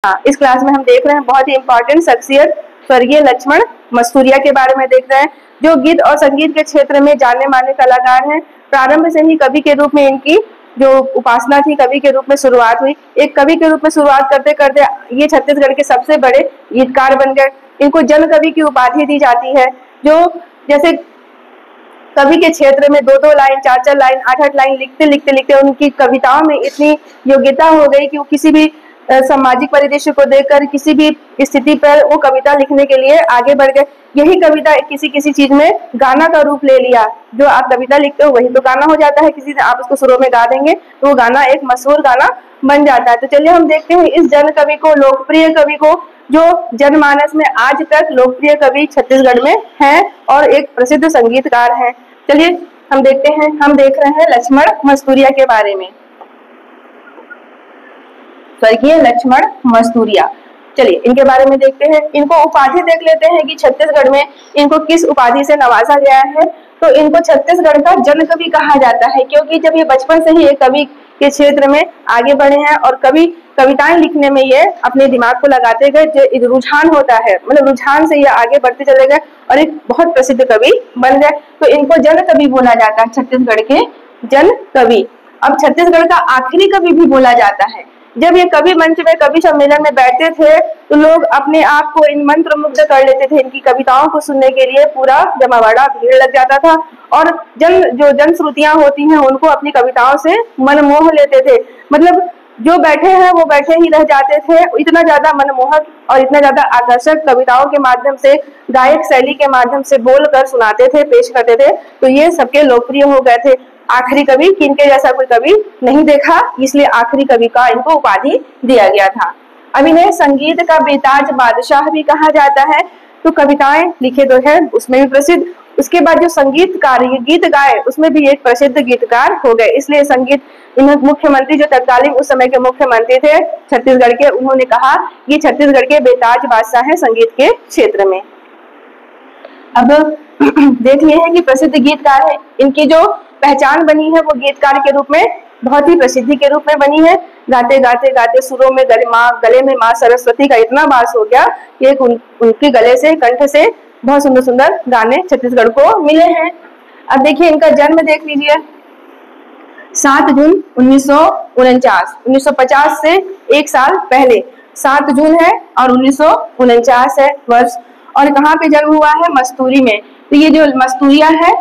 इस क्लास में हम देख रहे हैं बहुत ही इंपॉर्टेंट शख्सियत स्वर्गीय लक्ष्मण मस्तूरिया के बारे में देख रहे हैं, जो गीत और संगीत के क्षेत्र में जाने माने कलाकार हैं। प्रारंभ से ही कवि के रूप में इनकी जो उपासना थी, कवि के रूप में शुरुआत हुई। एक कवि के रूप में शुरुआत करते करते ये छत्तीसगढ़ के सबसे बड़े गीतकार बन गए। इनको जन कवि की उपाधि दी जाती है, जो जैसे कवि के क्षेत्र में 2-2 लाइन, 4-4 लाइन, 8-8 लाइन लिखते लिखते लिखते उनकी कविताओं में इतनी योग्यता हो गई कि वो किसी भी सामाजिक परिदृश्य को देखकर किसी भी स्थिति पर वो कविता लिखने के लिए आगे बढ़ गए। यही कविता किसी किसी चीज में गाना का रूप ले लिया। जो आप कविता लिखते हो वही तो गाना हो जाता है। किसी से आप उसको सुरों में गा देंगे तो वो गाना एक मशहूर गाना बन जाता है। तो चलिए हम देखते हैं इस जन कवि को, लोकप्रिय कवि को, जो जनमानस में आज तक लोकप्रिय कवि छत्तीसगढ़ में है और एक प्रसिद्ध संगीतकार है। चलिए हम देखते हैं, हम देख रहे हैं लक्ष्मण मस्तूरिया के बारे में। स्वर्गीय लक्ष्मण मस्तूरिया, चलिए इनके बारे में देखते हैं। इनको उपाधि देख लेते हैं कि छत्तीसगढ़ में इनको किस उपाधि से नवाजा गया है। तो इनको छत्तीसगढ़ का जन कवि कहा जाता है, क्योंकि जब ये बचपन से ही एक कवि के क्षेत्र में आगे बढ़े हैं और कविताएं लिखने में ये अपने दिमाग को लगाते गए, जो रुझान होता है, मतलब रुझान से ये आगे बढ़ते चले गए और एक बहुत प्रसिद्ध कवि बन गए। तो इनको जन कवि बोला जाता है, छत्तीसगढ़ के जन कवि। अब छत्तीसगढ़ का आखिरी कवि भी बोला जाता है। जब ये कवि मंच में, कवि सम्मेलन में बैठते थे तो लोग अपने आप को इन मंत्र मुग्ध कर लेते थे। इनकी कविताओं को सुनने के लिए पूरा जमावड़ा भीड़ लग जाता था और जो जन श्रुतियां होती हैं उनको अपनी कविताओं से मन मोह लेते थे। मतलब जो बैठे हैं वो बैठे ही रह जाते थे। इतना ज्यादा मनमोहक और इतना ज्यादा आकर्षक कविताओं के माध्यम से, गायक शैली के माध्यम से बोलकर सुनाते थे, पेश करते थे। तो ये सबके लोकप्रिय हो गए थे। आखिरी कवि, किनके जैसा कोई कवि नहीं देखा, इसलिए आखिरी कवि का इनको उपाधि दिया गया था। अब इन्हें संगीत का बेताज बादशाह भी कहा जाता है। तो कविताएं लिखे तो है, उसमें भी प्रसिद्ध। उसके बाद जो संगीतकार गीत गाए उसमें भी एक प्रसिद्ध गीतकार हो गए। इसलिए संगीत, इन्हें मुख्यमंत्री जो तत्कालीन उस समय के मुख्यमंत्री थे छत्तीसगढ़ के, उन्होंने कहा ये छत्तीसगढ़ के बेताज बादशाह है संगीत के क्षेत्र में। अब देख लिए हैं कि प्रसिद्ध गीतकार है। इनकी जो पहचान बनी है वो गीतकार के रूप में, बहुत ही प्रसिद्धि के रूप में बनी है। गाते गाते गाते सुरों में गले में माँ सरस्वती का इतना वास हो गया कि उनके गले से, कंठ से बहुत सुंदर सुंदर गाने छत्तीसगढ़ को मिले हैं। अब देखिए इनका जन्म देख लीजिए, 7 जून 1949, 1950 से एक साल पहले 7 जून है और 1949 है वर्ष। और कहाँ पे जन्म हुआ है? मस्तूरी में। तो ये जो मस्तूरिया है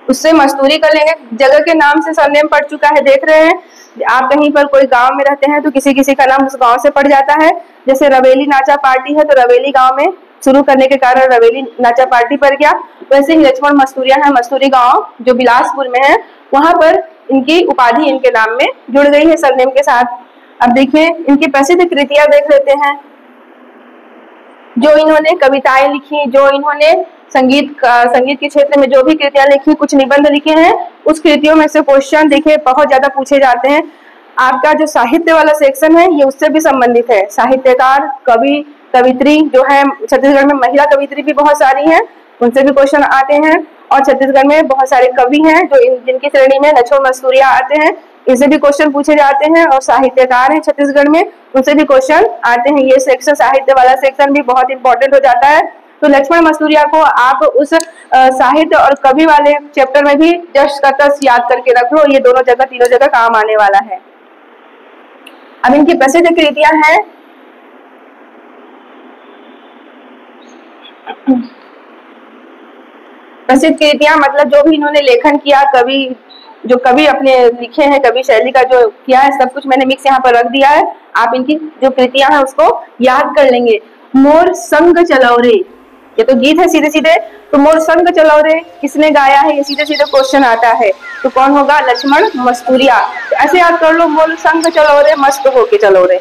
उससे मस्तूरी कर लेंगे। जगह के नाम से सरनेम पड़ चुका है, देख रहे हैं। आप कहीं पर कोई गांव में रहते हैं तो किसी किसी का नाम उस गांव से पड़ जाता है। जैसे रवेली नाचा पार्टी है तो रवेली गांव में शुरू करने के कारण रवेली नाचा पार्टी पड़ गया। वैसे ही लक्ष्मण मस्तूरिया है, मस्तूरी गांव जो बिलासपुर में है, वहां पर इनकी उपाधि इनके नाम में जुड़ गई है सरनेम के साथ। अब देखिए इनकी प्रसिद्ध कृतियां देख लेते हैं। जो इन्होंने कविताएं लिखी, जो इन्होंने संगीत के क्षेत्र में जो भी कृतियां लिखी, कुछ निबंध लिखे हैं, उस कृतियों में से क्वेश्चन देखिए बहुत ज्यादा पूछे जाते हैं। आपका जो साहित्य वाला सेक्शन है ये उससे भी संबंधित है। साहित्यकार, कवि, कवित्री जो है, छत्तीसगढ़ में महिला कवित्री भी बहुत सारी हैं, उनसे भी क्वेश्चन आते हैं। और छत्तीसगढ़ में बहुत सारे कवि हैं जो जिनकी श्रेणी में लक्ष्मण मस्तूरिया आते हैं, इनसे भी क्वेश्चन पूछे जाते हैं। और साहित्यकार हैं छत्तीसगढ़ में, उनसे भी क्वेश्चन आते हैं। ये सेक्शन, साहित्य वाला सेक्शन भी बहुत इंपॉर्टेंट हो जाता है। तो लक्ष्मण मस्तूरिया को आप उस साहित्य और कवि वाले चैप्टर में भी जस्ट का तस याद करके रख लो। ये दोनों जगह, तीनों जगह काम आने वाला है। अब इनकी प्रसिद्ध कृतियां हैं। प्रसिद्ध कृतियां मतलब जो भी इन्होंने लेखन किया, जो कवि अपने लिखे हैं, कवि शैली का जो किया है, सब कुछ मैंने मिक्स यहाँ पर रख दिया है। आप इनकी जो कृतियां हैं उसको याद कर लेंगे। मोर संग चलाओ रे, ये तो गीत है सीधे सीधे। तो मोर संग चलाओ रे किसने गाया है, ये सीधे सीधे क्वेश्चन आता है। तो कौन होगा? लक्ष्मण मस्तूरिया। तो ऐसे याद कर लो, मोर संग चलाओ रे, मस्त होके चलो रे,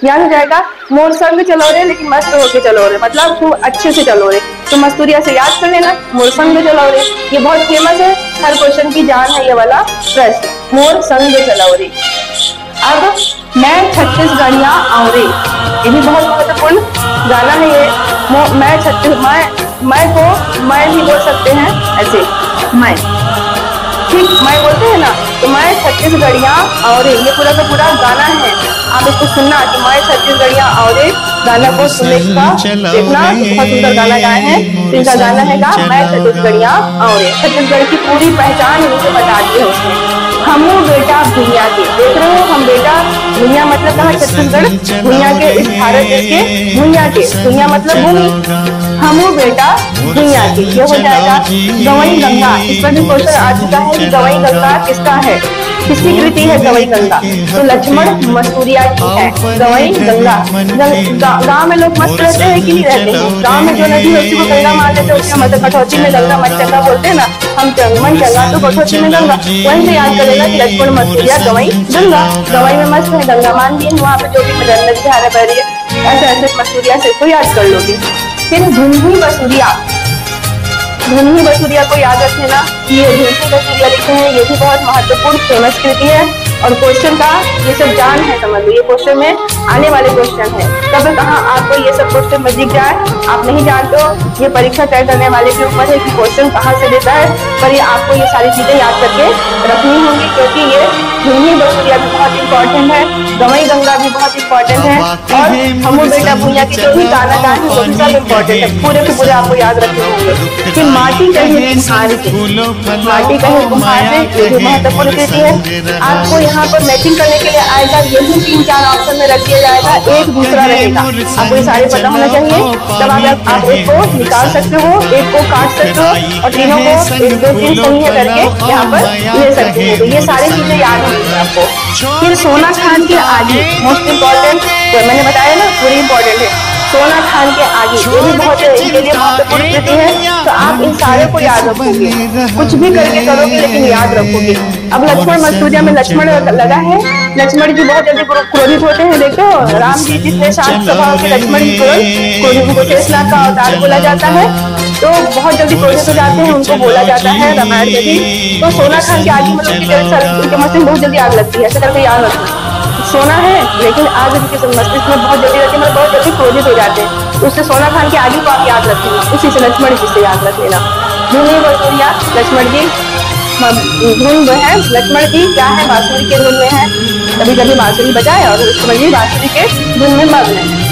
याद हो जाएगा। मोर संग चलो रे लेकिन मस्त होके चलो रे, मतलब खूब अच्छे से चलो रे। तो मस्तूरिया से याद कर लेना, मोर संग चलो रे। ये बहुत फेमस है, हर क्वेश्चन की जान है ये वाला प्रश्न, मोर संग चलो रे। अब मैं छत्तीसगढ़िया आऊं रे, ये भी बहुत महत्वपूर्ण गाना है ये। मैं को मैं भी बोल सकते हैं ऐसे, मैं ठीक मैं बोलते हैं ना, तो मैं छत्तीसगढ़िया और ये पूरा का पूरा गाना है, आप इसको सुनना कि मैं छत्तीसगढ़िया और गाना को सुनने का देखना, बहुत सुंदर गाना गाए हैं। तो इनका गाना है गा मैं छत्तीसगढ़िया और छत्तीसगढ़ की पूरी पहचान इनको बता दी है उसने। हमू बेटा भुइया के, देख रहे हो हम बेटा, भुइया मतलब कहा छत्तीसगढ़, भुइया के इस भारत देश के, भुइया के, भुइया मतलब भूमि, हमू बेटा भुइया के, ये हो जाएगा गवई गंगा। इस पर भी क्वेश्चन आ चुका है कि गवई गंगा किसका है, किसकी कृति है गवई गंगा, तो लक्ष्मण मस्तूरिया की है गवई गंगा। गाँव में लोग मस्त रहते हैं कि नहीं रहते हैं, गाँव में जो नदी है उसी को गंगा मान लेते हैं, उसमें मतलब कटौती में गंगा मन चंगा बोलते हैं ना, हम मन चंगा तो कटौती में गंगा, वहीं से याद करेगा कि लक्ष्मण मस्तूरिया गवई गंगा, गवई में मस्त है, गंगा मान ली, वहाँ पे जो भी नदी धारा बह रही है, ऐसे ऐसे मस्तूरिया से इसको याद कर लोगे। फिर धुंधी बसुरिया, धुंधी बसुरिया को याद रखना, ये धुंधी बसुरिया लिखे हैं, ये भी बहुत महत्वपूर्ण फेमस कृति है और क्वेश्चन का ये सब जान है, समझ लो ये क्वेश्चन में आने वाले क्वेश्चन है। कब कहाँ आपको ये सब क्वेश्चन में दिख जाए आप नहीं जानते हो, ये परीक्षा तय करने वाले के ऊपर है कि क्वेश्चन कहाँ से देता है, पर ये आपको ये सारी चीजें याद करके रखनी होंगी, क्योंकि ये धुंधी बसुरिया भी बहुत इंपॉर्टेंट है, गवई गंगा भी बहुत इंपॉर्टेंट है, और हमू बेटा भुइया की जो भी गाना गाए हैं वो भी सब इंपॉर्टेंट है, पूरे के पूरे आपको याद रखने होंगे। कि माटी कहे कुम्हार से, माटी कहे कुम्हार से, ये भी महत्वपूर्ण कृति है। आपको यहाँ पर मैचिंग करने के लिए आएगा, यही 3-4 ऑप्शन में रख दिया जाएगा, एक दूसरा रहेगा, आपको ये सारे पता होना चाहिए, तब आप एक को निकाल सकते हो, एक को काट सकते हो और तीनों को 1-2-3 सही है करके यहाँ पर ले सकते हो। तो ये सारी चीजें याद होंगी आपको। फिर सोना खान के आगे मोस्ट इम्पोर्टेंट, तो मैंने बताया ना पूरी इम्पोर्टेंट है, सोना खान के आगे, ये भी बहुत इनके लिए महत्वपूर्ण कृति है, तो आप इन सारे को याद रखोगे, कुछ भी करके करोगे लेकिन याद रखोगे। अब लक्ष्मण मस्तूरिया में लक्ष्मण लगा है, लक्ष्मण जी बहुत जल्दी क्रोधित होते हैं, देखो राम जी जितने शांत स्वभाव के, लक्ष्मण जी क्रोधित को शेषनाग का अवतार बोला जाता है, तो बहुत जल्दी क्रोधित हो जाते हैं, उनको बोला जाता है रामायण में भी। तो सोना खान के आगे मतलब उनके मस्तिष्क बहुत जल्दी आग लगती है, ऐसे करके याद रखना, सोना है लेकिन आग उनके मस्तिष्क में बहुत जल्दी रहती है, मतलब बहुत जल्दी क्रोधित हो जाते हैं, उससे सोना खान के आगे को आप याद रखेंगे, उसी से लक्ष्मण जी से याद रख लेना। धुनी बसुरिया लक्ष्मण जी धुन जो है, लक्ष्मण जी क्या है बांसुरी के धुन में है, कभी कभी बांसुरी बजाए और लक्ष्मण जी बांसुरी के धुन में मग्न है।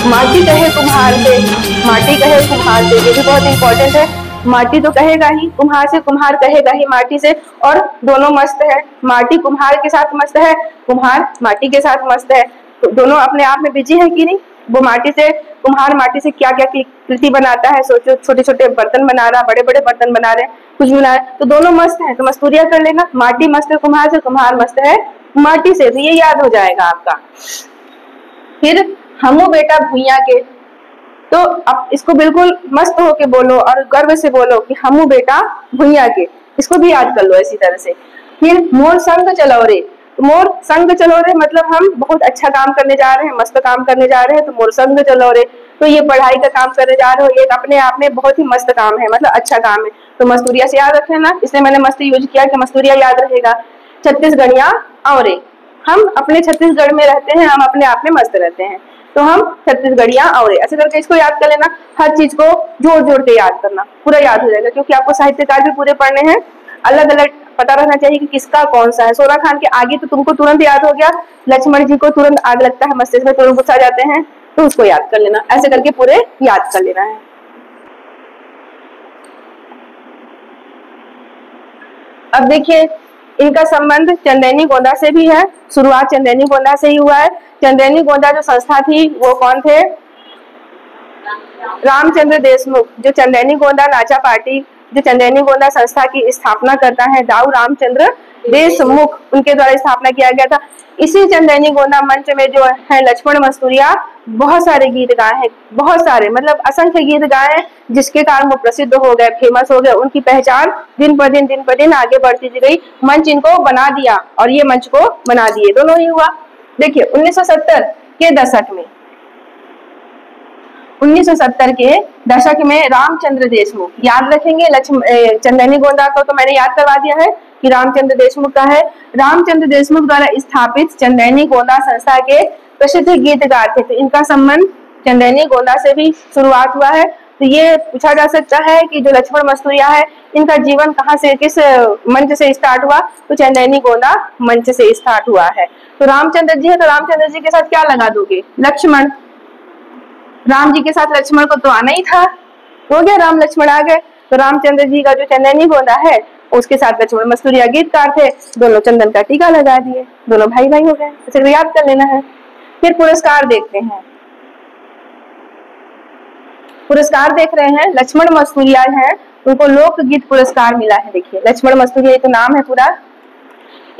माटी कहे कुम्हार से, माटी कहे कुम्हार से, ये भी बहुत इंपॉर्टेंट है, माटी तो कहेगा ही, कुम्हार से कुम्हार कहेगा ही माटी से, और दोनों मस्त है, माटी कुम्हार के साथ मस्त है, कुम्हार माटी के साथ मस्त है, तो दोनों अपने आप में बिजी है कि नहीं। वो माटी से, कुम्हार माटी से क्या क्या कृति बनाता है, सोचो छोटे छोटे बर्तन बना रहा, बड़े बड़े बर्तन बना रहे, कुछ बना रहे, तो दोनों मस्त है, तो मस्तूरिया कर लेना, माटी मस्त है कुम्हार से, कुम्हार मस्त है माटी से, तो ये याद हो जाएगा आपका। फिर हमू बेटा भुइया के, तो अब इसको बिल्कुल मस्त होके बोलो और गर्व से बोलो कि हमू बेटा भुइया के, इसको भी याद कर लो इसी तरह से। फिर मोर संग चलो रे, मोर संग चलो रे मतलब हम बहुत अच्छा काम करने जा रहे हैं, मस्त काम करने जा रहे हैं, तो मोर संग चलो रे, तो ये पढ़ाई का काम करने जा रहे हो, ये अपने आप में बहुत ही मस्त काम है, मतलब अच्छा काम है, तो मस्तूरिया से याद रख लेना, इसलिए मैंने मस्त यूज किया कि मस्तूरिया याद रहेगा। छत्तीसगढ़िया और हम अपने छत्तीसगढ़ में रहते हैं, हम अपने आप में मस्त रहते हैं, तो हम छत्तीसगढ़िया और ऐसे करके इसको याद कर लेना, हर चीज को जोड़ जोड़ के याद करना, पूरा याद हो जाएगा, क्योंकि आपको साहित्यकार भी पूरे पढ़ने हैं, अलग अलग पता रहना चाहिए कि किसका कौन सा है। सोना खान के आगे तो तुमको तुरंत याद हो गया, लक्ष्मण जी को तुरंत आग लगता है, मस्तिष्क में तुरंत गुस्सा जाते हैं, तो उसको याद कर लेना, ऐसे करके पूरे याद कर लेना है। अब देखिए इनका संबंध चंदेनी गोंदा से भी है, शुरुआत चंदेनी गोंदा से ही हुआ है। चंदेनी गोंदा जो संस्था थी वो कौन थे, रामचंद्र देशमुख, जो चंदेनी गोंदा नाचा पार्टी, जो चंदेनी गोंदा संस्था की स्थापना करता है दाऊ रामचंद्र देशमुख, उनके द्वारा स्थापना किया गया था। इसी चंदेनी गोंदा मंच में जो है लक्ष्मण मस्तूरिया बहुत सारे गीत गाए हैं, बहुत सारे मतलब असंख्य गीत गाए हैं, जिसके कारण वो प्रसिद्ध हो गए, फेमस हो गए, उनकी पहचान दिन पर दिन आगे बढ़ती गई, मंच इनको बना दिया और ये मंच को बना दिए, दोनों ही हुआ। देखिए 1970 के दशक में, 1970 के दशक में रामचंद्र देशमुख, याद रखेंगे चंदेनी गोंदा को तो मैंने याद करवा दिया है कि रामचंद्र देशमुख का है। रामचंद्र देशमुख द्वारा स्थापित चंदेनी गोंदा संस्था के प्रसिद्ध गीतकार थे, तो इनका संबंध चंदेनी गोंदा से भी शुरुआत हुआ है तो ये पूछा जा सकता है कि जो लक्ष्मण मस्तूरिया है इनका जीवन कहाँ से, किस मंच से स्टार्ट हुआ, तो चंदैनी गोंदा मंच से स्टार्ट हुआ है। तो रामचंद्र जी है, तो रामचंद्र जी के साथ क्या लगा दोगे, लक्ष्मण। राम जी के साथ लक्ष्मण को तो आना ही था, हो गया, राम लक्ष्मण आ गए। तो रामचंद्र जी का जो चंदैनी गोंदा है उसके साथ लक्ष्मण मस्तूरिया गीतकार थे, दोनों चंदन का टीका लगा दिए, दोनों भाई भाई हो गए, सिर्फ याद कर लेना है। फिर पुरस्कार देखते हैं, पुरस्कार देख रहे हैं। लक्ष्मण मस्तूरिया है, उनको लोकगीत पुरस्कार मिला है। देखिए लक्ष्मण मस्तूरिया तो नाम है पूरा,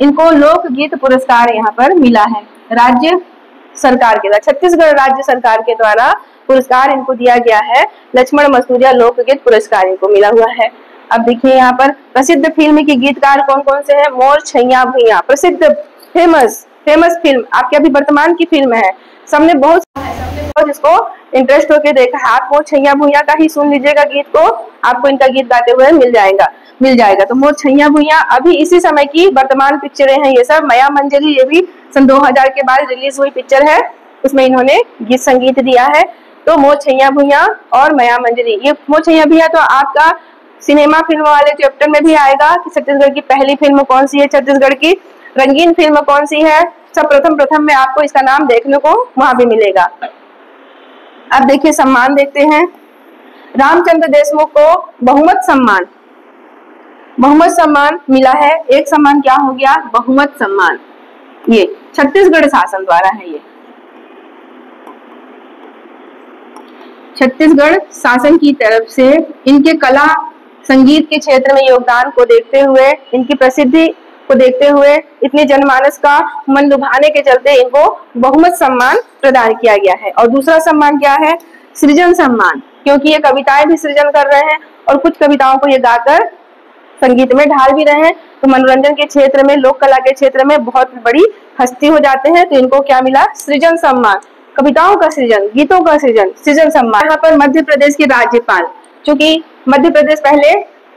इनको लोकगीत पुरस्कार यहाँ पर मिला है राज्य सरकार के द्वारा, छत्तीसगढ़ राज्य सरकार के द्वारा पुरस्कार इनको दिया गया है। लक्ष्मण मस्तूरिया लोकगीत पुरस्कार इनको मिला हुआ है। अब देखिए यहाँ पर प्रसिद्ध फिल्म के गीतकार कौन कौन से हैं, मोर छैया भुइयां, प्रसिद्ध फेमस फिल्म, आपके अभी वर्तमान की फिल्म है, सबने बहुत जिसको इंटरेस्ट होके देखा है, आप मोर छैया भुइयां का ही सुन लीजिएगा गीत को, आपको इनका गीत गाते हुए मिल जाएगा। तो मोर छैया भुइयां अभी इसी समय की वर्तमान पिक्चरें हैं ये सब। माया मंजरी ये भी सन 2000 के बाद रिलीज हुई पिक्चर है, उसमें इन्होंने गीत संगीत दिया है। तो मोर छैया भुइयां और माया मंजरी, ये मोर छैया भुइयां तो आपका सिनेमा फिल्म वाले चैप्टर में भी आएगा कि छत्तीसगढ़ की पहली फिल्म कौन सी है, छत्तीसगढ़ की रंगीन फिल्म कौन सी है, सब प्रथम में आपको इसका नाम देखने को वहां भी मिलेगा। अब देखिए सम्मान देखते हैं। रामचंद्र देशमुख को बहुमत सम्मान मिला है। एक सम्मान क्या हो गया, बहुमत सम्मान, ये छत्तीसगढ़ शासन द्वारा है। ये छत्तीसगढ़ शासन की तरफ से इनके कला संगीत के क्षेत्र में योगदान को देखते हुए, इनकी प्रसिद्धि को देखते हुए, इतने जनमानस का मन लुभाने के चलते इनको बहुमत सम्मान प्रदान किया गया है। और दूसरा सम्मान क्या है, सृजन सम्मान, क्योंकि ये कविताएं भी सृजन कर रहे हैं और कुछ कविताओं को ये गाकर संगीत में ढाल भी रहे हैं। तो मनोरंजन के क्षेत्र में, लोक कला के क्षेत्र में बहुत बड़ी हस्ती हो जाते हैं, तो इनको क्या मिला, सृजन सम्मान, कविताओं का सृजन, गीतों का सृजन सम्मान। यहाँ पर मध्य प्रदेश के राज्यपाल, चूंकि मध्य प्रदेश पहले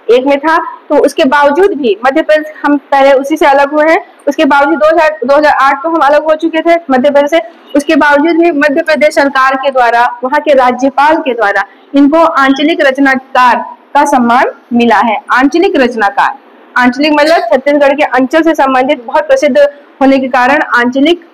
एक में था, तो उसके बावजूद भी मध्य प्रदेश, हम पहले उसी से अलग हुए हैं, उसके बावजूद 2008 तो हम अलग हो चुके थे मध्य प्रदेश से, उसके बावजूद भी मध्य प्रदेश सरकार के द्वारा, वहां के राज्यपाल के द्वारा इनको आंचलिक रचनाकार का सम्मान मिला है। आंचलिक रचनाकार, आंचलिक मतलब छत्तीसगढ़ के अंचल से संबंधित बहुत प्रसिद्ध होने के कारण आंचलिक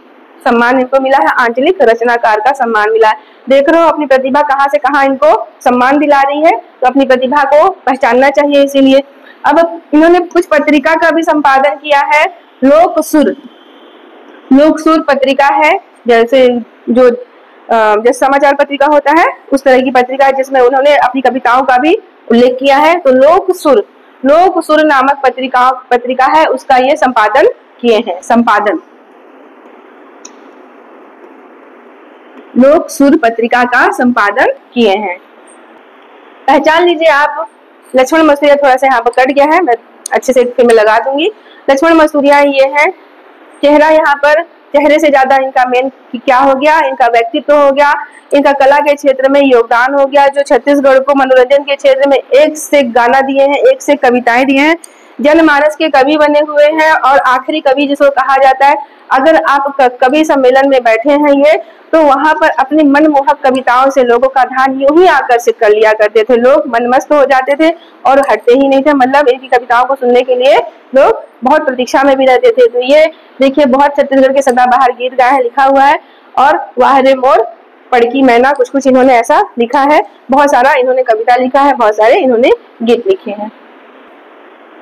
सम्मान इनको मिला है, आंचलिक रचनाकार का सम्मान मिला है। देख रहे हो अपनी प्रतिभा कहाँ से कहाँ इनको सम्मान दिला रही है, तो अपनी प्रतिभा को पहचानना चाहिए। इसीलिए अब इन्होंने कुछ पत्रिका का भी संपादन किया है। लोक सुर पत्रिका है, जैसे जो समाचार पत्रिका होता है उस तरह की पत्रिका है, जिसमें उन्होंने अपनी कविताओं का भी उल्लेख किया है। तो लोक सुर नामक पत्रिका है, उसका ये संपादन किए हैं। लोक सुर पत्रिका का संपादन किए हैं। पहचान लीजिए आप, लक्ष्मण मस्तूरिया थोड़ा सा यहाँ पर कट गया है, मैं अच्छे से फिर मैं लगा दूंगी। लक्ष्मण मस्तूरिया ये है, चेहरा यहाँ पर, चेहरे से ज्यादा इनका मेन क्या हो गया, इनका व्यक्तित्व हो गया, इनका कला के क्षेत्र में योगदान हो गया, जो छत्तीसगढ़ को मनोरंजन के क्षेत्र में एक से गाना दिए हैं, एक से कविताएं दिए हैं, जनमानस के कवि बने हुए हैं और आखिरी कवि जिसको कहा जाता है। अगर आप कवि सम्मेलन में बैठे हैं ये, तो वहां पर अपनी मनमोहक कविताओं से लोगों का ध्यान यूं ही आकर्षित कर लिया करते थे, लोग मनमस्त हो जाते थे और हटते ही नहीं थे, मतलब इनकी कविताओं को सुनने के लिए लोग बहुत प्रतीक्षा में भी रहते थे। तो ये देखिए बहुत छत्तीसगढ़ के सदाबहार गीत गाए हैं, लिखा हुआ है, और वाह रे मोर पड़की मैना, कुछ इन्होंने ऐसा लिखा है, बहुत सारा इन्होंने कविता लिखा है, बहुत सारे इन्होंने गीत लिखे हैं।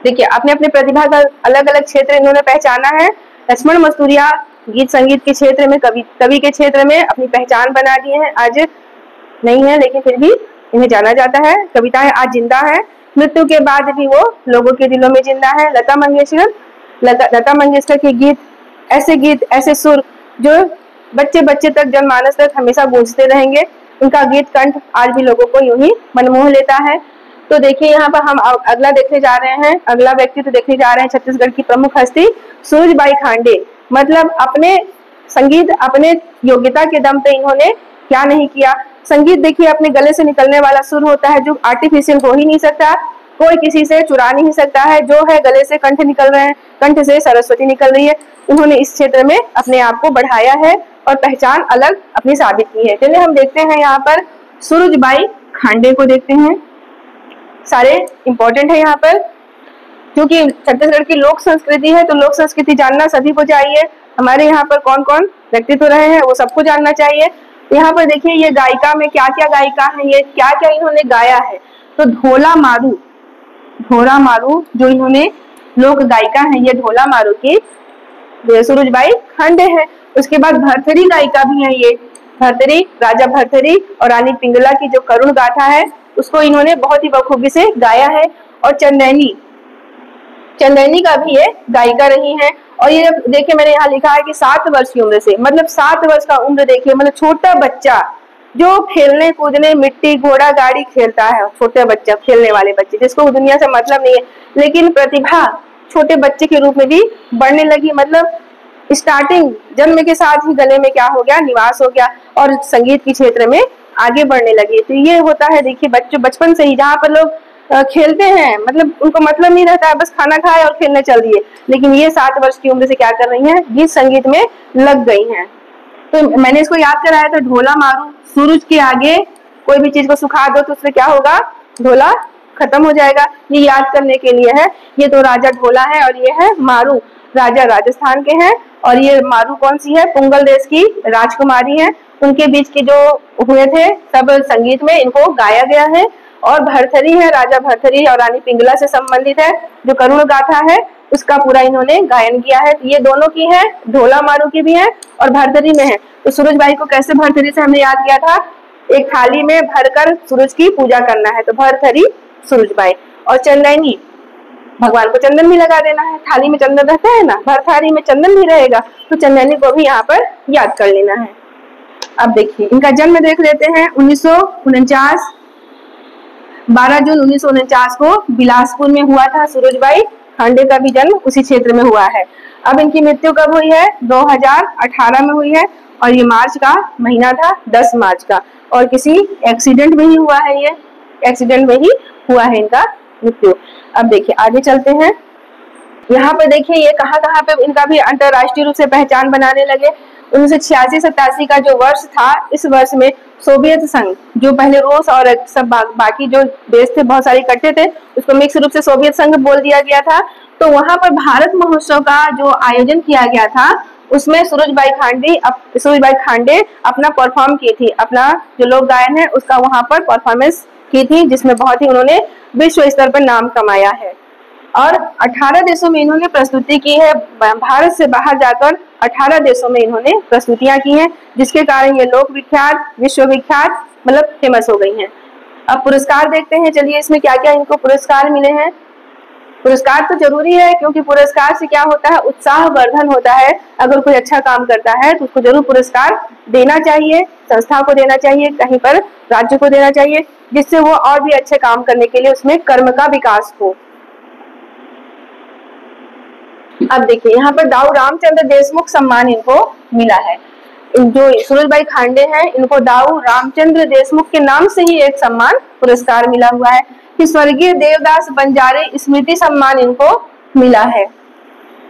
देखिए अपने अपने प्रतिभा का अलग अलग क्षेत्र इन्होंने पहचाना है। लक्ष्मण मस्तूरिया गीत संगीत के क्षेत्र में, कवि के क्षेत्र में अपनी पहचान बना दी है। आज नहीं है लेकिन फिर भी इन्हें जाना जाता है। कविताएं आज जिंदा है, मृत्यु के बाद भी वो लोगों के दिलों में जिंदा है। लता मंगेशकर के गीत, ऐसे सुर जो बच्चे तक, जनमानस तक हमेशा गूंजते रहेंगे। उनका गीत कंठ आज भी लोगों को यूं ही मनमोह लेता है। तो देखिए यहाँ पर हम अगला देखने जा रहे हैं, अगला व्यक्तित्व देखने जा रहे हैं, छत्तीसगढ़ की प्रमुख हस्ती सूरजबाई खांडे। मतलब अपने संगीत, अपने योग्यता के दम पे इन्होंने क्या नहीं किया। संगीत देखिए अपने गले से निकलने वाला सुर होता है जो आर्टिफिशियल हो ही नहीं सकता, कोई किसी से चुरा नहीं सकता है, जो है गले से कंठ निकल रहे हैं, कंठ से सरस्वती निकल रही है। उन्होंने इस क्षेत्र में अपने आप को बढ़ाया है और पहचान अलग अपनी साबित की है। चलिए हम देखते हैं यहाँ पर सूरजबाई खांडे को देखते हैं, सारे इंपॉर्टेंट है यहाँ पर, क्योंकि छत्तीसगढ़ की लोक संस्कृति है तो लोक संस्कृति जानना सभी को चाहिए। हमारे यहाँ पर कौन कौन व्यक्तित्व रहे हैं वो सबको जानना चाहिए। यहाँ पर देखिए ये गायिका में क्या क्या गायिका है, ये क्या क्या इन्होंने गाया है। तो ढोला मारू जो इन्होंने लोक गायिका है, ये ढोला मारू की सूरजबाई खांडे है। उसके बाद भरथरी गायिका भी है, ये भरथरी, राजा भरथरी और रानी पिंगला की जो करुण गाथा है उसको इन्होंने बहुत ही बखूबी से गाया है। और चंदैनी का भी ये गायिका रही है। और ये देखिए मैंने यहाँ लिखा है कि 7 वर्ष की उम्र से, मतलब 7 वर्ष का उम्र देखिए, मतलब छोटा बच्चा जो खेलने कूदने मिट्टी घोड़ा गाड़ी खेलता है, छोटे बच्चा खेलने वाले बच्चे जिसको दुनिया से मतलब नहीं है, लेकिन प्रतिभा छोटे बच्चे के रूप में भी बढ़ने लगी। मतलब स्टार्टिंग जन्म के साथ ही गले में क्या हो गया, निवास हो गया और संगीत के क्षेत्र में आगे बढ़ने लगे। तो ये होता है देखिए बच्चों बचपन से ही, जहाँ पर लोग खेलते हैं, मतलब उनको मतलब नहीं रहता है, बस खाना खाए और खेलने चल दिए, लेकिन ये 7 वर्ष की उम्र से क्या कर रही हैं, गीत संगीत में लग गई हैं। तो मैंने इसको याद कराया था, ढोला मारू, सूरज के आगे कोई भी चीज को सुखा दो तो उसमें क्या होगा, ढोला खत्म हो जाएगा, ये याद करने के लिए है। ये तो राजा ढोला है और ये है मारू, राजा राजस्थान के हैं। और ये मारू कौन सी है, पुंगल देश की राजकुमारी है। उनके बीच के जो हुए थे सब संगीत में इनको गाया गया है। और भरथरी है, राजा भरथरी और रानी पिंगला से संबंधित है, जो करुण गाथा है उसका पूरा इन्होंने गायन किया है। ये दोनों की है, ढोला मारू की भी है और भरथरी में है। तो सूरजबाई को कैसे भरथरी से हमने याद किया था, एक थाली में भरकर सूरज की पूजा करना है, तो भरथरी सूरजबाई। और चंदैनी, भगवान को चंदन भी लगा देना है, थाली में चंदन रहता है ना, भर थाली में चंदन भी रहेगा, तो चंदैनी को भी यहाँ पर याद कर लेना है। अब देखिए इनका जन्म देख लेते हैं, 1949 12 जून 1949 को बिलासपुर में हुआ था। सूरजबाई खांडे का भी जन्म उसी क्षेत्र में हुआ है। अब इनकी मृत्यु कब हुई है, 2018 में हुई है और ये मार्च का महीना था, 10 मार्च का, और किसी एक्सीडेंट में ही हुआ है, ये एक्सीडेंट में ही हुआ है इनका मृत्यु। अब देखिए आगे चलते हैं, यहाँ पे देखिए ये कहाँ पे इनका भी अंतरराष्ट्रीय रूप से पहचान बनाने लगे। 1986-87 का जो वर्ष था, इस वर्ष में सोवियत संघ, जो पहले रूस और सब बाकी जो देश थे बहुत सारे इकट्ठे थे, उसको मिक्स रूप से सोवियत संघ बोल दिया गया था। तो वहां पर भारत महोत्सव का जो आयोजन किया गया था, उसमें सूरजबाई खांडे अपना परफॉर्म की थी, अपना जो लोक गायन है उसका वहां पर परफॉर्मेंस की थी, जिसमें बहुत ही उन्होंने विश्व स्तर पर नाम कमाया है। और 18 देशों में इन्होंने प्रस्तुति की है, भारत से बाहर जाकर 18 देशों में इन्होंने प्रस्तुतियां की हैं, जिसके कारण ये लोक विख्यात, विश्वविख्यात, मतलब फेमस हो गई हैं। अब पुरस्कार देखते हैं, चलिए इसमें क्या क्या इनको पुरस्कार मिले हैं। पुरस्कार तो जरूरी है, क्योंकि पुरस्कार से क्या होता है, उत्साह वर्धन होता है। अगर कोई अच्छा काम करता है तो उसको जरूर पुरस्कार देना चाहिए, संस्था को देना चाहिए, कहीं पर राज्य को देना चाहिए, जिससे वो और भी अच्छे काम करने के लिए उसमें कर्म का विकास हो। अब देखिए यहाँ पर दाऊ रामचंद्र देशमुख सम्मान इनको मिला है। जो सूरजबाई खांडे हैं, इनको दाऊ रामचंद्र देशमुख के नाम से ही एक सम्मान पुरस्कार मिला हुआ है। कि स्वर्गीय देवदास बंजारे स्मृति सम्मान इनको मिला है,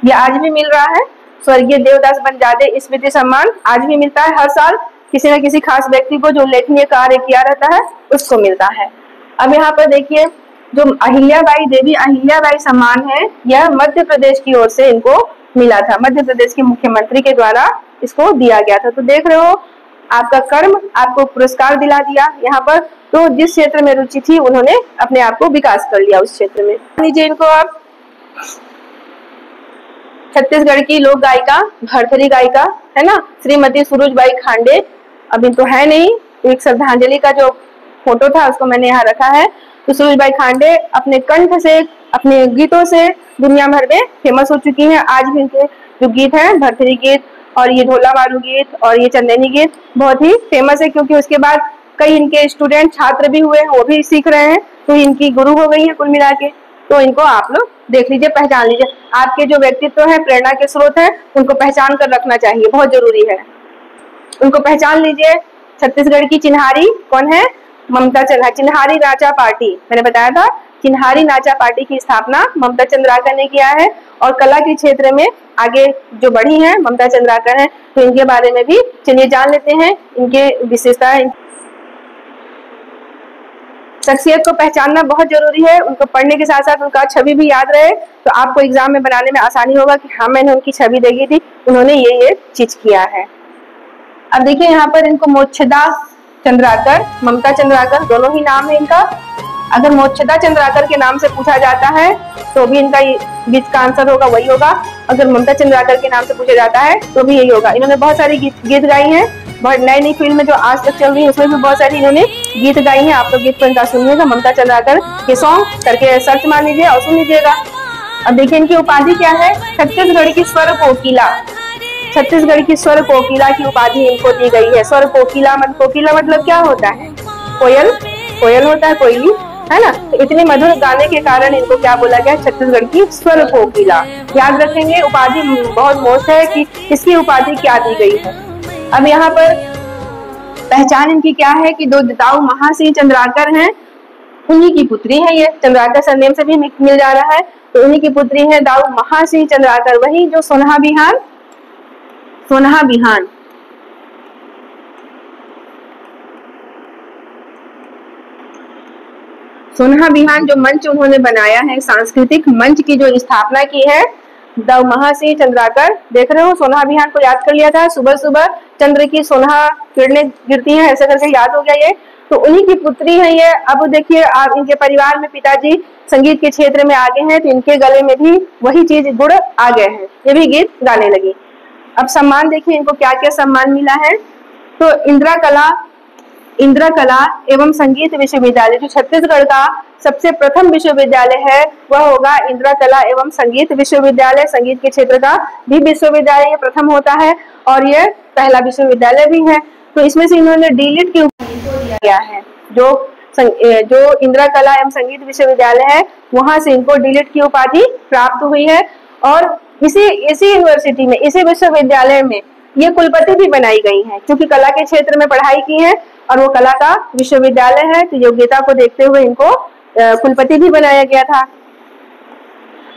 ये आज भी मिल रहा है। स्वर्गीय देवदास बंजारे स्मृति सम्मान आज भी मिलता है, हर साल किसी न किसी खास व्यक्ति को जो उल्लेखनीय कार्य किया रहता है उसको मिलता है। अब यहाँ पर देखिए जो अहिल्याबाई देवी अहिल्याबाई सम्मान है, यह मध्य प्रदेश की ओर से इनको मिला था, मध्य प्रदेश के मुख्यमंत्री के द्वारा इसको दिया गया था। तो देख रहे हो, आपका कर्म आपको पुरस्कार दिला दिया यहाँ पर। तो जिस क्षेत्र में रुचि थी उन्होंने अपने आप को विकास कर लिया उस क्षेत्र में। लीजिए इनको आप, छत्तीसगढ़ की लोक गायिका, भरथरी गायिका है ना, श्रीमती सूरजबाई खांडे। अब इनको है नहीं, तो एक श्रद्धांजलि का जो फोटो था उसको मैंने यहाँ रखा है। तो सूरजबाई खांडे अपने कंठ से, अपने गीतों से दुनिया भर में फेमस हो चुकी हैं। आज भी इनके जो गीत हैं, भरथरी गीत और ये ढोला मारू गीत और ये चंदैनी गीत बहुत ही फेमस है, क्योंकि उसके बाद कई इनके स्टूडेंट छात्र भी हुए हैं, वो भी सीख रहे हैं, तो इनकी गुरु हो गई है कुल मिला के। तो इनको आप लोग देख लीजिए, पहचान लीजिए। आपके जो व्यक्तित्व है, प्रेरणा के स्रोत हैं, उनको पहचान कर रखना चाहिए, बहुत जरूरी है। उनको पहचान लीजिए। छत्तीसगढ़ की चिन्हारी कौन है, ममता चंद्रा। चिन्हारी नाचा पार्टी, मैंने बताया था, चिन्हारी नाचा पार्टी की स्थापना ममता चंद्राकर ने किया है। और कला के क्षेत्र में आगे जो बढ़ी हैं ममता चंद्राकर हैं, तो इनके बारे में भी चलिए जान लेते हैं, इनके विशेषताएं। शख्सियत को पहचानना बहुत जरूरी है, उनको पढ़ने के साथ साथ उनका छवि भी याद रहे, तो आपको एग्जाम में बनाने में आसानी होगा कि हाँ मैंने उनकी छवि देखी थी, उन्होंने ये चीज किया है। अब देखिए यहाँ पर इनको मोक्षदा चंद्राकर, ममता चंद्राकर दोनों ही नाम है इनका। अगर मोक्षदा चंद्राकर के नाम से पूछा जाता है तो भी इनका बीच का आंसर होगा वही होगा, अगर ममता चंद्राकर के नाम से पूछा जाता है तो भी यही होगा। इन्होंने बहुत सारी गीत गाई हैं, बहुत नई फील्ड में जो आज तक चल रही है उसमें भी बहुत सारी इन्होंने गीत गाई हैं। आप लोग गीत को इनका सुनिएगा, ममता चंद्राकर के सॉन्ग करके सर्च मार लीजिए और सुन लीजिएगा। अब देखिए इनकी उपाधि क्या है, छत्तीसगढ़ की स्वर कोकिला, छत्तीसगढ़ की स्वर कोकिला की उपाधि इनको दी गई है। स्वर कोकिला मतलब क्या होता है, कोयल, कोयल होता है, कोयली है ना। तो इतने मधुर गाने के कारण इनको क्या बोला गया, छत्तीसगढ़ की स्वर कोकिला। याद रखेंगे, उपाधि बहुत मोस्ट है कि इसकी उपाधि क्या दी गई है। अब यहाँ पर पहचान इनकी क्या है कि दो दाऊ महासिंह चंद्राकर हैं, उन्हीं की पुत्री है ये, चंद्राकर सरनेम से भी मिल जा रहा है, तो उन्हीं की पुत्री है दाऊ महासिंह चंद्राकर, वही जो सोनहा बिहान, सोनहा बिहान सोनहा बिहान जो मंच उन्होंने बनाया है, सांस्कृतिक मंच की जो स्थापना की है, दाऊ महासिंह चंद्राकर। देख रहे हो सोनहा बिहान को याद कर लिया था, सुबह सुबह चंद्र की सोनहा किरणें गिरती हैं, ऐसे करके याद हो गया ये, तो उन्हीं की पुत्री है ये। अब देखिए आप इनके परिवार में पिताजी संगीत के क्षेत्र में आगे हैं, तो इनके गले में भी वही चीज गुड़ आ गए हैं, ये भी गीत गाने लगी। अब सम्मान देखिए इनको क्या क्या सम्मान मिला है, तो इंदिरा कला एवं संगीत विश्वविद्यालय, जो छत्तीसगढ़ का सबसे प्रथम विश्वविद्यालय है वह होगा इंदिरा कला एवं संगीत विश्वविद्यालय। संगीत के क्षेत्र का भी विश्वविद्यालय ये प्रथम होता है और ये पहला विश्वविद्यालय भी है। तो इसमें से इन्होंने डीलिट की उपाधि दिया गया है, जो इंदिरा कला एवं संगीत विश्वविद्यालय है वहां से इनको डीलिट की उपाधि प्राप्त हुई है। और इसी यूनिवर्सिटी में, इसी विश्वविद्यालय में ये कुलपति भी बनाई गई हैं, क्योंकि कला के क्षेत्र में पढ़ाई की है और वो कला का विश्वविद्यालय है, तो योग्यता को देखते हुए इनको कुलपति भी बनाया गया था।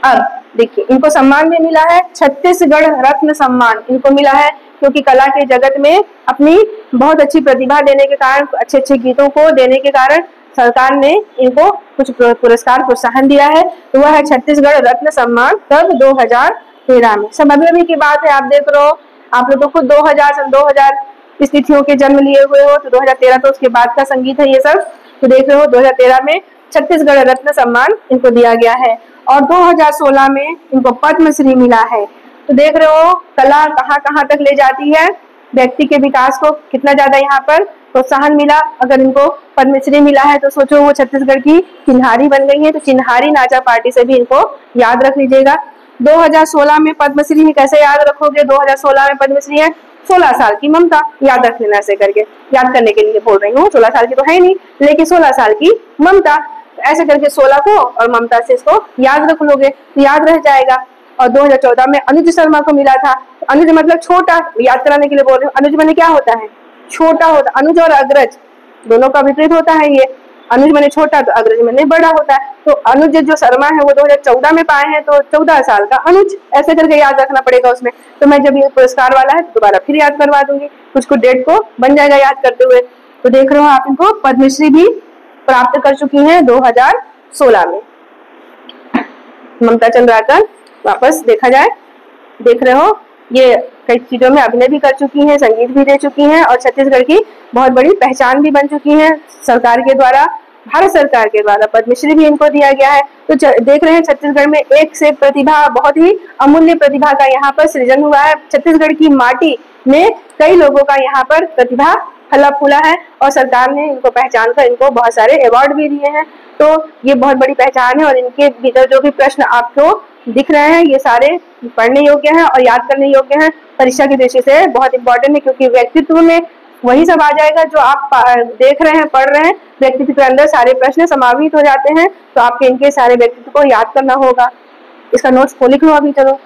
अब देखिए इनको सम्मान भी मिला है, छत्तीसगढ़ रत्न सम्मान इनको मिला है, क्योंकि कला के जगत में अपनी बहुत अच्छी प्रतिभा देने के कारण, अच्छे अच्छे गीतों को देने के कारण सरकार ने इनको कुछ पुरस्कार प्रोत्साहन दिया है, तो वह है छत्तीसगढ़ रत्न सम्मान, तब 2013 में। सब अभी की बात है, आप देख रहे हो, आप लोग तो खुद 2000 इस तिथियों के जन्म लिए हुए हो, तो 2013 तो उसके बाद का संगीत है ये सब, तो देख रहे हो 2013 में छत्तीसगढ़ रत्न सम्मान इनको दिया गया है। और 2016 में इनको पद्मश्री मिला है। तो देख रहे हो कला कहाँ कहाँ तक ले जाती है, व्यक्ति के विकास को कितना ज्यादा यहाँ पर प्रोत्साहन मिला। अगर इनको पद्मश्री मिला है तो सोचो वो छत्तीसगढ़ की चिन्हारी बन गई है, तो चिन्हारी नाचा पार्टी से भी इनको याद रख लीजिएगा। 2016 में पद्मश्री है, कैसे याद रखोगे, 2016 में पद्मश्री है 16 साल की ममता, याद रख लेना, ऐसे करके याद करने के लिए बोल रही हूँ, 16 साल की तो है नहीं, लेकिन 16 साल की ममता, ऐसे करके 16 को और ममता से इसको याद रख लोगे तो याद रह जाएगा। और 2014 में अनुज शर्मा को मिला था, अनुज मतलब छोटा, याद कराने के लिए बोल रही हूँ, अनुज माने क्या होता है, छोटा होता, अनुज और अग्रज दोनों का विपरीत होता है ये, अनुज माने छोटा तो अग्रज माने बड़ा होता है। तो अनुज जो शर्मा है वो 2014 में पाए हैं, तो 14 साल का अनुज, ऐसे करके याद रखना पड़ेगा उसमें। तो मैं जब ये पुरस्कार वाला है दोबारा फिर याद करवा दूंगी, कुछ डेट को बन जाएगा याद करते हुए। तो देख रहे हो आप इनको पद्मश्री भी प्राप्त कर चुकी हैं 2016 में। ममता चंद्राकर वापस देखा जाए, देख रहे हो ये कई चीजों में अभिनय भी कर चुकी हैं, संगीत भी दे चुकी हैं और छत्तीसगढ़ की बहुत बड़ी पहचान भी बन चुकी है सरकार के द्वारा, भारत सरकार के द्वारा पद्मश्री भी इनको दिया गया है। तो देख रहे हैं छत्तीसगढ़ में एक से प्रतिभा, बहुत ही अमूल्य प्रतिभा का यहाँ पर सृजन हुआ है। छत्तीसगढ़ की माटी में कई लोगों का यहाँ पर प्रतिभा फला फूला है और सरकार ने इनको पहचान कर इनको बहुत सारे अवार्ड भी दिए हैं। तो ये बहुत बड़ी पहचान है और इनके भीतर जो भी प्रश्न आपको दिख रहे हैं ये सारे पढ़ने योग्य हैं और याद करने योग्य हैं, परीक्षा की दृष्टि से बहुत इंपॉर्टेंट है, क्योंकि व्यक्तित्व में वही सब आ जाएगा जो आप देख रहे हैं, पढ़ रहे हैं, व्यक्तित्व के अंदर सारे प्रश्न समावित हो जाते हैं। तो आपके इनके सारे व्यक्तित्व को याद करना होगा। इसका नोट्स को लिख लो अभी, चलो।